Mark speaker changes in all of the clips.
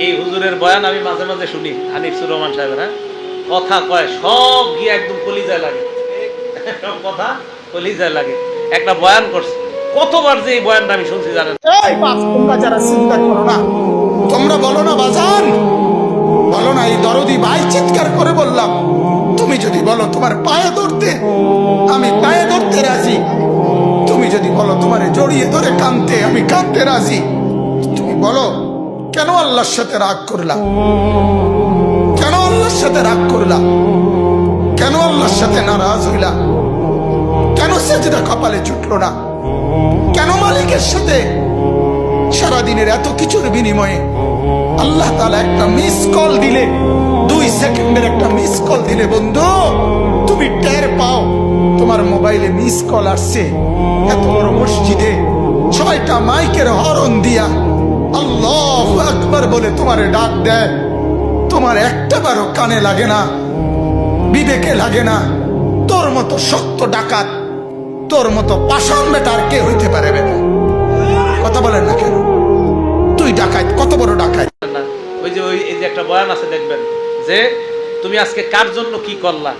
Speaker 1: এই হুজুরের বয়ান আমি মাঝে মাঝে শুনি, আনিসুর রহমান সাহেবের। হ্যাঁ, কথা কয় সব গিয়ে একদম কলিজায় লাগে, সব কথা কলিজায় লাগে। একটা বয়ান করছে, কতবার যে এই বয়ানটা আমি শুনছি জানেন।
Speaker 2: এই বাপ, তোমরা যারা চিন্তা করো না, তোমরা বলো না বাজান, বলো না এই দরদি ভাই চিৎকার করে বললাম, তুমি যদি বলো তোমার পায়ে ধরতে, আমি পায়ে ধরতে রাজি। তুমি যদি বলো তোমার জড়িয়ে ধরে কাঁদতে, আমি কাঁদতে রাজি। তুমি বলো কেন আল্লাহর সাথে রাগ করলাম, কেন আল্লাহর সাথে রাগ করলাম, কেন আল্লাহর সাথে নারাজ হইলা, কেন সেজদা কপালে ছুটলো না, কেন মালিকের সাথে সারাদিনের এত কিছুর বিনিময়ে আল্লাহ তাআলা একটা মিস কল দিলে, 2 সেকেন্ডের একটা মিস কল দিলে বন্ধু তুমি টের পাও তোমার মোবাইলে মিস কল আসছে। এত বড় মসজিদে 6টা মাইকের হরন দিয়া আল্লাহু আকবার বলে তোমারে ডাক দেয়, তোমার একটাবারও কানে লাগে না, বিবেকে লাগে না। তোর মতো সত্য ডাকাত, তোর মতো পাষাণ বেটার কে হইতে পারে? বেটা কথা বলেন না কেন? তুই ডাকাত, কত বড় ডাকাত।
Speaker 1: ওই যে এই যে একটা বয়ান আছে দেখবেন, যে তুমি আজকে কার জন্য কি করলা,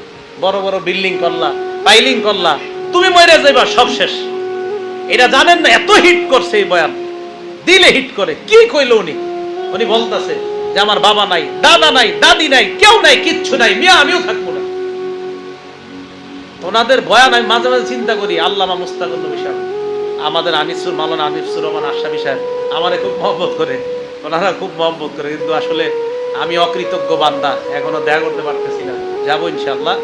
Speaker 1: বড় বড় বিল্ডিং করলা, পাইলিং করলা, তুমি মরে যাইবা, সব শেষ। এটা জানেন না? এত হিট করছে এই বয়ান, দিলে হিট করে। কি কইল উনি? উনি বলতেছে যে আমার বাবা নাই, দাদা নাই, দাদি নাই, কেউ নাই, কিচ্ছু নাই, মিয়া আমিও থাকবো না। ওনাদের বয়ান আমি মাঝে মাঝে চিন্তা করি, আল্লামা মুস্তাকুর নবী সাহেব, আমাদের মাওলানা আনিসুর রহমান আশরাফী সাহেব আমারে খুব মহব্বত করে, ওনারা খুব মহব্বত করে, কিন্তু আসলে আমি অকৃতজ্ঞ বান্দা, এখনো দেখা করতে পারতেছি না। যাবো ইনশাআল্লাহ।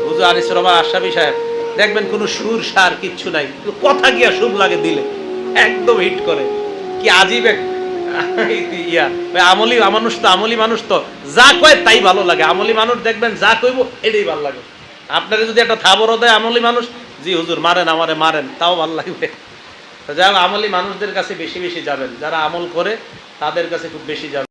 Speaker 1: হুজুর আনিসুর রহমান আশরাফী সাহেব দেখবেন কোনো সুর সার কিচ্ছু নাই, কথা গিয়া সুর লাগে দিলে একদম হিট করে। কি আজীব এক ইয়া। আমলি মানুষ তো, আমলি মানুষ তো যা কয় তাই ভালো লাগে। আমলি মানুষ দেখবেন যা কইব এটাই ভালো লাগে। আপনারা যদি একটা থাবরও দেয় আমলি মানুষ, জি হুজুর মারেন আমারে মারেন, তাও ভালো লাগবে। যাই হোক, আমলি মানুষদের কাছে বেশি বেশি যাবেন, যারা আমল করে তাদের কাছে খুব বেশি যাবেন।